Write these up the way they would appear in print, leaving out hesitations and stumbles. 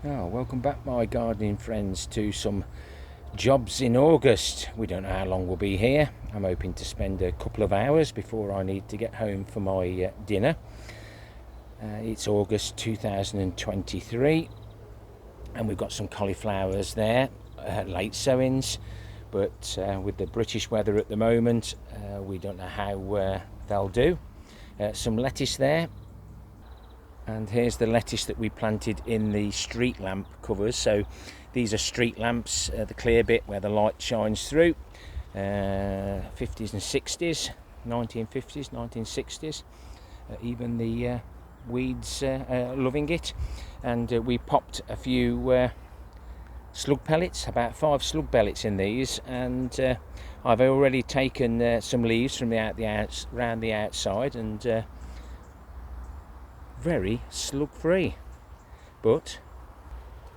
Oh, welcome back, my gardening friends, to some jobs in August. We don't know how long we'll be here. I'm hoping to spend a couple of hours before I need to get home for my dinner. It's August 2023 and we've got some cauliflowers there, late sowings, but with the British weather at the moment, we don't know how they'll do. Some lettuce there. And here's the lettuce that we planted in the street lamp covers. So these are street lamps, the clear bit where the light shines through. 50s and 60s, 1950s, 1960s. Even the weeds loving it. And we popped a few slug pellets, about 5 slug pellets in these. And I've already taken some leaves from around the outside and very slug free. But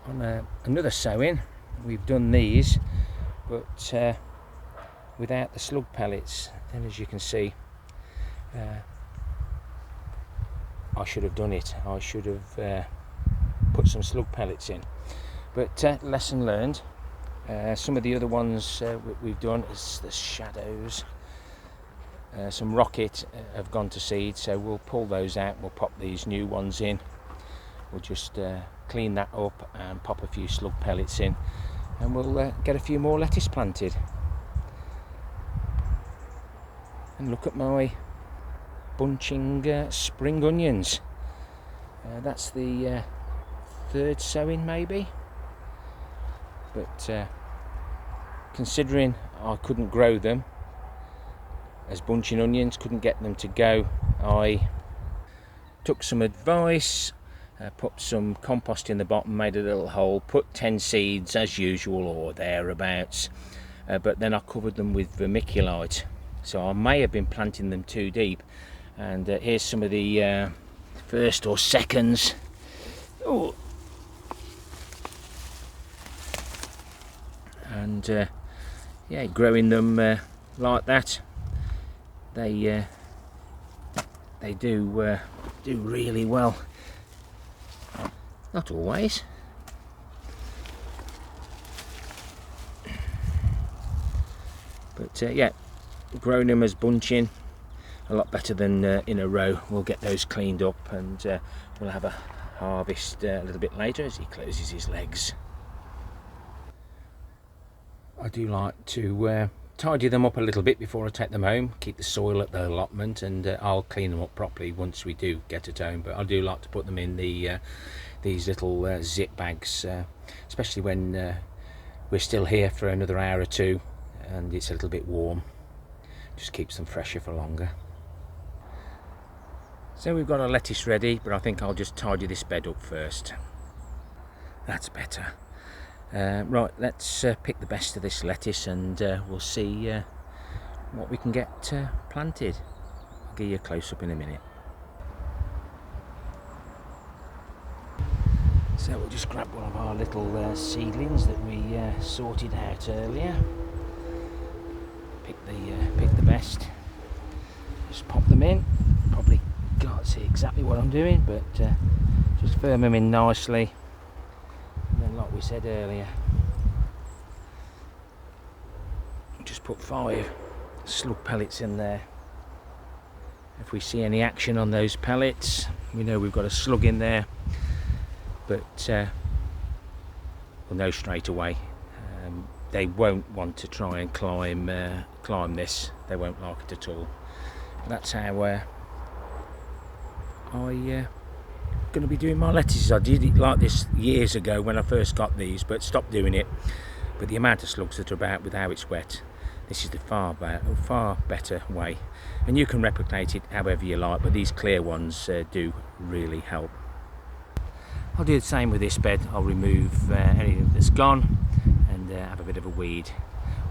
on another sowing we've done these, but without the slug pellets, and as you can see, I should have done it. I should have put some slug pellets in, but lesson learned. Some of the other ones we've done is the shadows. Some rocket have gone to seed, so we'll pull those out. We'll pop these new ones in. We'll just clean that up and pop a few slug pellets in, and we'll get a few more lettuce planted. And look at my bunching spring onions. That's the third sowing maybe, but considering I couldn't grow them as bunching onions, couldn't get them to go, I took some advice, put some compost in the bottom, made a little hole, put 10 seeds as usual or thereabouts, but then I covered them with vermiculite. So I may have been planting them too deep. And here's some of the first or seconds. Oh. And yeah, growing them like that, they do really well. Not always, but yeah, growing them as bunching, a lot better than in a row. We'll get those cleaned up, and we'll have a harvest a little bit later as he closes his legs. I do like to tidy them up a little bit before I take them home, keep the soil at the allotment, and I'll clean them up properly once we do get it home. But I do like to put them in the these little zip bags, especially when we're still here for another hour or two and it's a little bit warm. Just keeps them fresher for longer. So we've got our lettuce ready, but I think I'll just tidy this bed up first. That's better. Right, let's pick the best of this lettuce, and we'll see what we can get planted. I'll give you a close-up in a minute. So we'll just grab one of our little seedlings that we sorted out earlier. Pick the best. Just pop them in. Probably can't see exactly what I'm doing, but just firm them in nicely. And then, like we said earlier, just put 5 slug pellets in there. If we see any action on those pellets, we know we've got a slug in there, but we'll know straight away. They won't want to try and climb this. They won't like it at all. That's how I'm going to be doing my lettuces. I did it like this years ago when I first got these, but stopped doing it. But the amount of slugs that are about with how it's wet, this is the far better way. And you can replicate it however you like, but these clear ones do really help. I'll do the same with this bed. I'll remove anything that's gone and have a bit of a weed.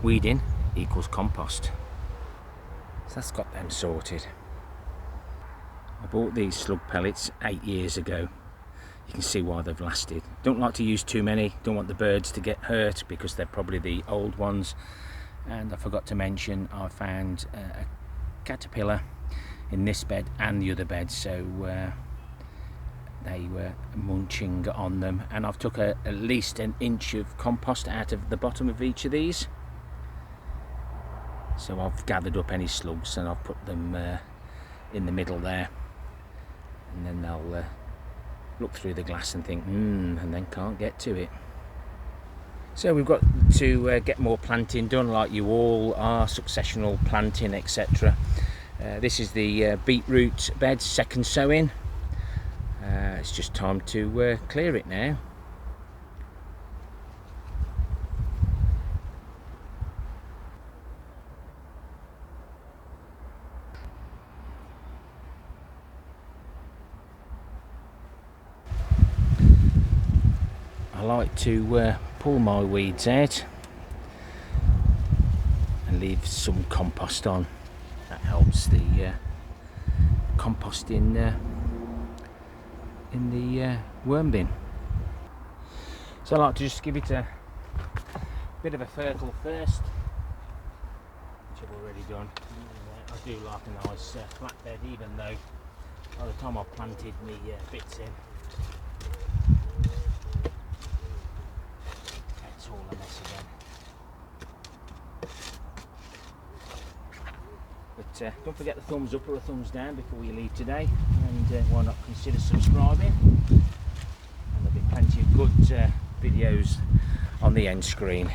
Weeding equals compost. So that's got them sorted. I bought these slug pellets 8 years ago. You can see why they've lasted. Don't like to use too many, don't want the birds to get hurt because they're probably the old ones. And I forgot to mention, I found a caterpillar in this bed and the other bed, so they were munching on them, and I've took at least an inch of compost out of the bottom of each of these. So I've gathered up any slugs and I've put them in the middle there, and then they'll look through the glass and think and then can't get to it. So we've got to get more planting done, like you all are, successional planting, etc. This is the beetroot bed, second sowing. It's just time to clear it now. I like to pull my weeds out and leave some compost on. That helps the compost in the worm bin. So I like to just give it a bit of a fertile first, which I've already done. I do like a nice flat bed, even though by the time I've planted me bits in, it's all a mess again. But don't forget the thumbs up or a thumbs down before you leave today, and why not consider subscribing, and there'll be plenty of good videos on the end screen.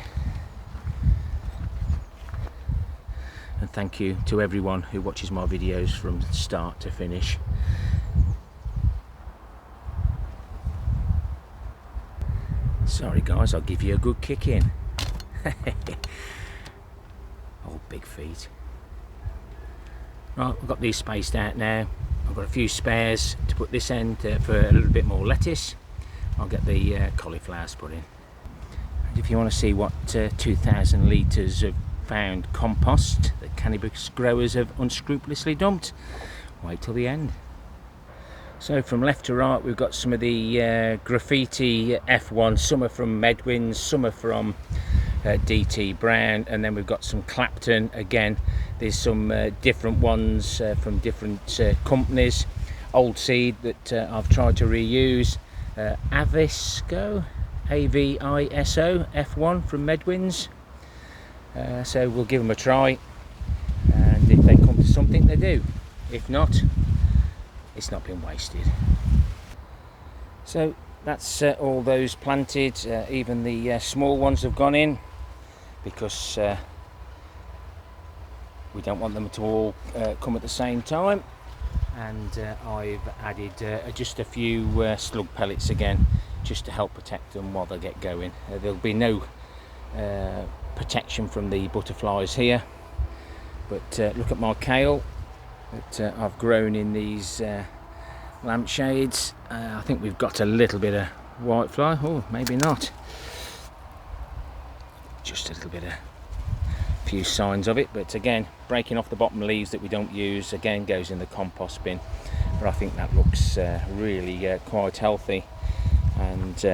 And thank you to everyone who watches my videos from start to finish. Sorry guys, I'll give you a good kick in. Old big feet. Right, I've got these spaced out now. I've got a few spares to put this end for a little bit more lettuce. I'll get the cauliflowers put in. And if you want to see what 2,000 litres of found compost that cannabis growers have unscrupulously dumped, wait till the end. So from left to right, we've got some of the graffiti F1. Some are from Medwin's, some are from DT Brown, and then we've got some Clapton. Again, there's some different ones from different companies. Old seed that I've tried to reuse. Aviso, A-V-I-S-O, F1 from Medwin's. So we'll give them a try, and if they come to something, they do. If not, it's not been wasted. So that's all those planted. Even the small ones have gone in, because we don't want them to all come at the same time. And I've added just a few slug pellets again, just to help protect them while they get going. There'll be no protection from the butterflies here, but look at my kale that I've grown in these lampshades. I think we've got a little bit of whitefly, oh maybe not, just a little bit of few signs of it. But again, breaking off the bottom leaves that we don't use again goes in the compost bin, but I think that looks really quite healthy. And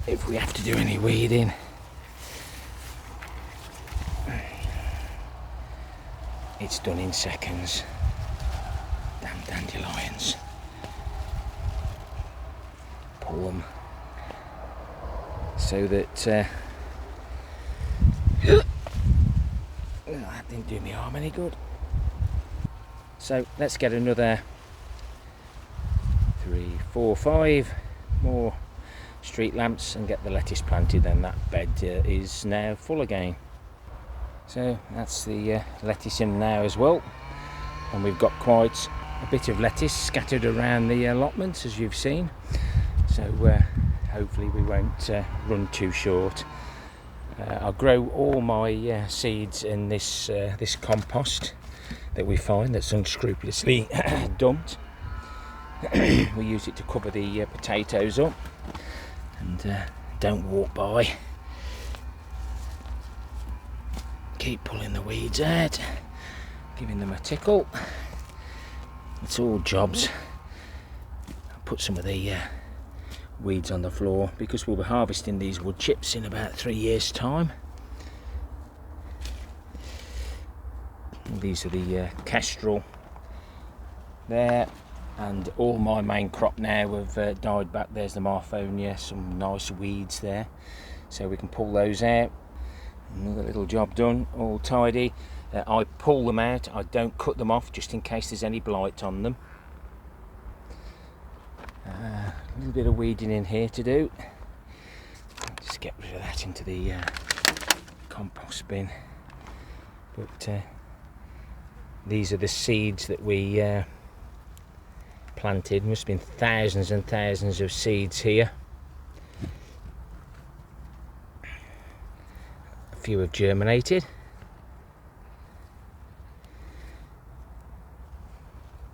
if we have to do any weeding, it's done in seconds. Damn dandelions. Pull them so that that didn't do me arm any good. So let's get another 3, 4, 5 more street lamps and get the lettuce planted. Then that bed is now full again. So that's the lettuce in now as well, and we've got quite a bit of lettuce scattered around the allotments, as you've seen. So hopefully we won't run too short. I'll grow all my seeds in this this compost that we find that's unscrupulously dumped. We use it to cover the potatoes up, and don't walk by. Keep pulling the weeds out, giving them a tickle. It's all jobs. I'll put some of the weeds on the floor, because we'll be harvesting these wood chips in about 3 years' time. And these are the kestrel there, And all my main crop now have died back. There's the Marfonia, some nice weeds there, so we can pull those out. Another little job done, all tidy. I pull them out, I don't cut them off just in case there's any blight on them. A little bit of weeding in here to do. Just get rid of that into the compost bin. But these are the seeds that we planted. Must have been thousands and thousands of seeds here. A few have germinated.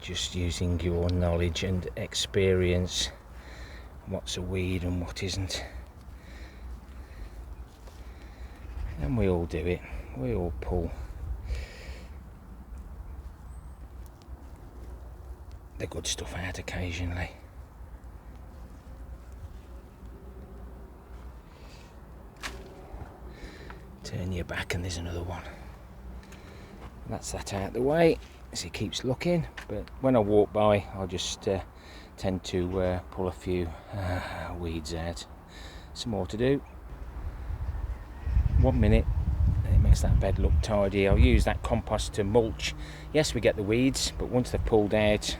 Just using your knowledge and experience, what's a weed and what isn't. And we all do it, we all pull the good stuff out occasionally. Turn your back and there's another one. That's that out the way as he keeps looking, but when I walk by I'll just tend to pull a few weeds out. Some more to do. 1 minute, and it makes that bed look tidy. I'll use that compost to mulch. Yes, we get the weeds, but once they're pulled out,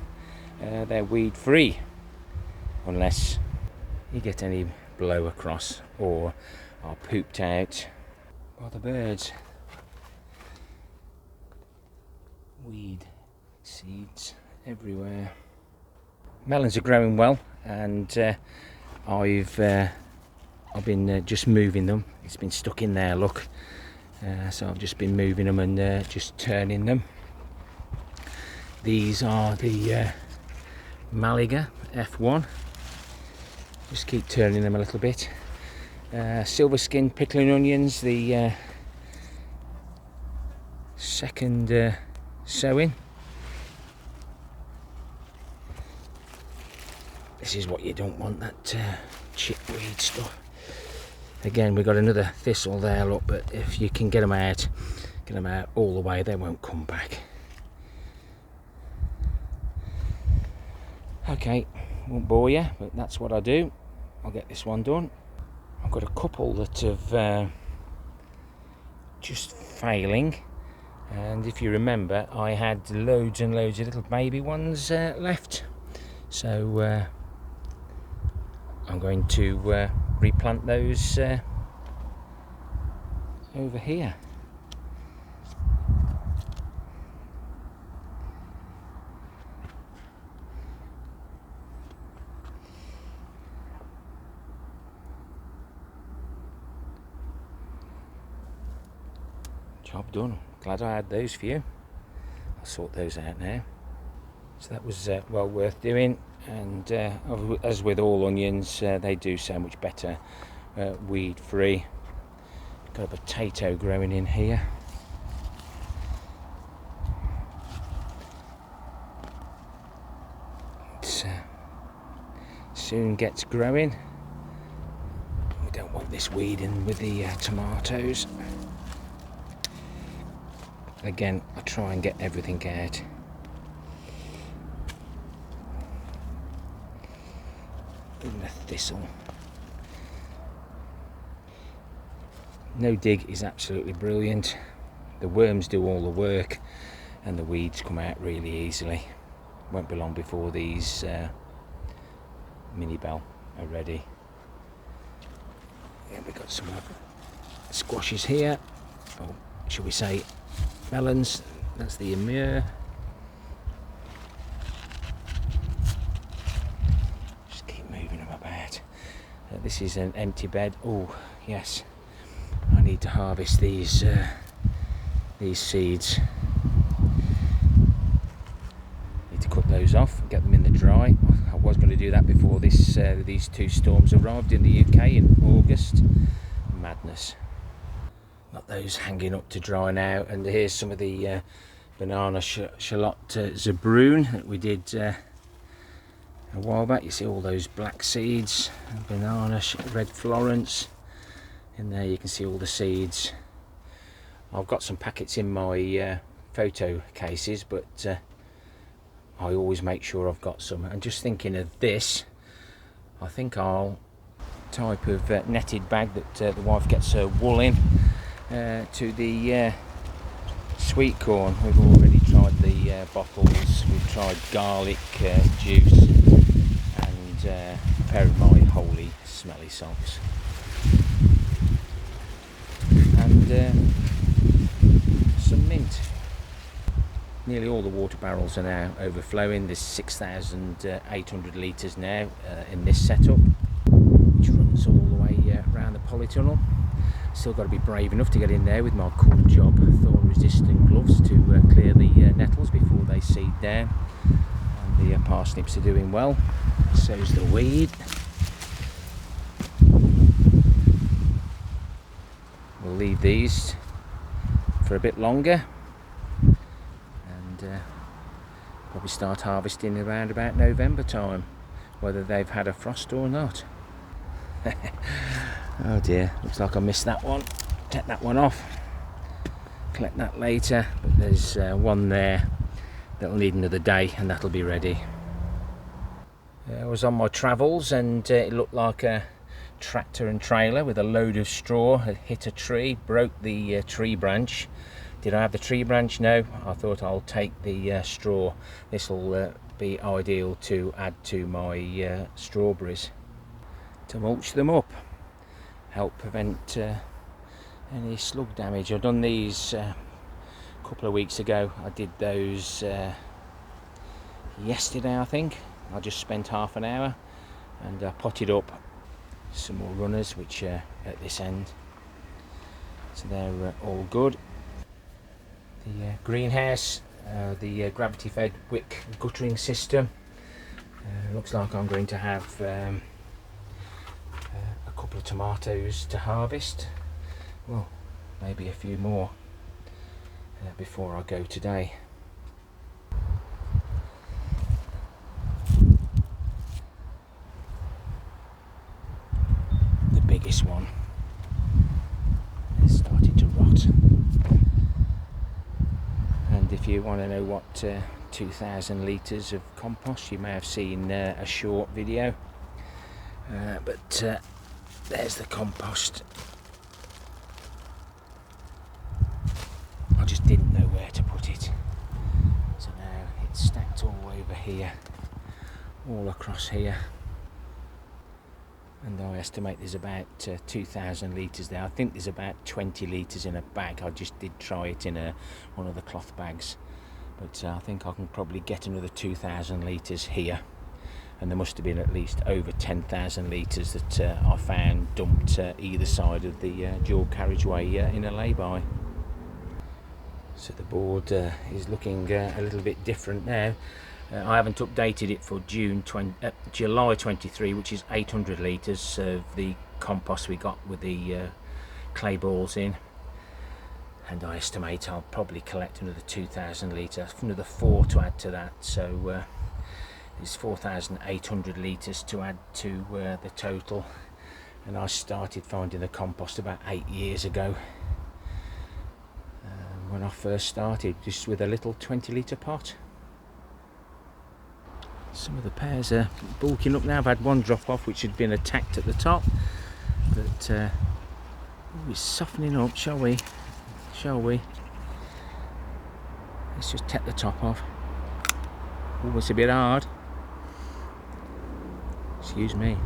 they're weed free, unless you get any blow across or are pooped out by the birds. Weed seeds everywhere. Melons are growing well, and I've been just moving them. It's been stuck in there, look. So I've just been moving them and just turning them. These are the Malaga F1. Just keep turning them a little bit. Silver skin pickling onions, the second sowing. This is what you don't want, that chickweed stuff. Again, we've got another thistle there, look, but if you can get them out all the way, they won't come back. Okay, won't bore you, but that's what I do. I'll get this one done. I've got a couple that have just failing, and if you remember, I had loads and loads of little baby ones left, so I'm going to replant those over here. Job done. Glad I had those for you. I'll sort those out now. So that was well worth doing, and as with all onions, they do so much better weed free. Got a potato growing in here. It soon gets growing. We don't want this weed in with the tomatoes. Again, I try and get everything out. Even a thistle. No dig is absolutely brilliant. The worms do all the work and the weeds come out really easily. Won't be long before these mini bell are ready. Yeah, we've got some squashes here, or shall we say melons. That's the Amur. Just keep moving them about. This is an empty bed. Oh yes, I need to harvest these seeds. Need to cut those off and get them in the dry. I was going to do that before these two storms arrived in the UK in August. Madness. Got those hanging up to dry now, and here's some of the banana shallot zabroon that we did a while back. You see all those black seeds, banana red Florence. In there you can see all the seeds. I've got some packets in my photo cases, but I always make sure I've got some. And just thinking of this, I think I'll type of netted bag that the wife gets her wool in to the sweet corn. We've already tried the bottles, we've tried garlic juice, and a pair of my holy smelly socks. And some mint. Nearly all the water barrels are now overflowing. There's 6,800 litres now in this setup, which runs all the way around the polytunnel. Still got to be brave enough to get in there with my cool job thorn resistant gloves to clear the nettles before they seed down. And the parsnips are doing well, so's the weed. We'll leave these for a bit longer and probably start harvesting around about November time, whether they've had a frost or not. Oh dear, looks like I missed that one. Take that one off, collect that later, but there's one there that'll need another day and that'll be ready. I was on my travels and it looked like a tractor and trailer with a load of straw had hit a tree, broke the tree branch. Did I have the tree branch? No. I thought I'll take the straw. This will be ideal to add to my strawberries to mulch them up, help prevent any slug damage. I've done these a couple of weeks ago. I did those yesterday, I think. I just spent half an hour and I potted up some more runners which are at this end, so they're all good. The greenhouse, the gravity fed wick guttering system, looks like I'm going to have a couple of tomatoes to harvest, well maybe a few more before I go today. Biggest one is starting to rot, and if you want to know what 2,000 litres of compost, you may have seen a short video, but there's the compost. I just didn't know where to put it, so now it's stacked all over here, all across here. And I estimate there's about 2,000 litres there. I think there's about 20 litres in a bag. I just did try it in one of the cloth bags, but I think I can probably get another 2,000 litres here. And there must have been at least over 10,000 litres that I found dumped either side of the dual carriageway in a lay-by. So the board is looking a little bit different now. I haven't updated it for July 23, which is 800 litres of the compost we got with the clay balls in, and I estimate I'll probably collect another 2,000 litres, another 4 to add to that, so there's 4,800 litres to add to the total. And I started finding the compost about 8 years ago, when I first started, just with a little 20 litre pot. Some of the pears are bulking up now. I've had one drop off which had been attacked at the top, but we're softening up, shall we? Let's just take the top off. Oh, it's a bit hard. Excuse me.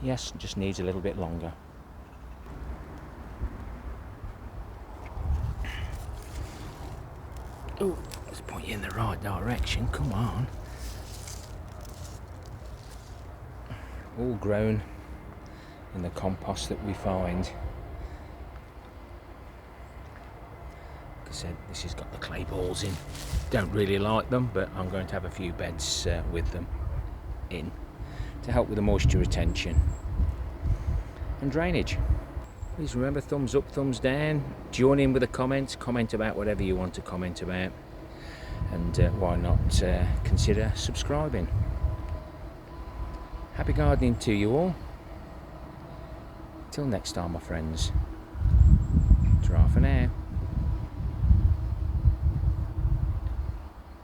Yes, just needs a little bit longer. Oh, let's point you in the right direction, come on. All grown in the compost that we find. Like I said, this has got the clay balls in. Don't really like them, but I'm going to have a few beds with them in to help with the moisture retention and drainage. Please remember, thumbs up, thumbs down, join in with a comment about whatever you want to comment about, and why not consider subscribing. Happy gardening to you all. Till next time, my friends. Ta-ra for now.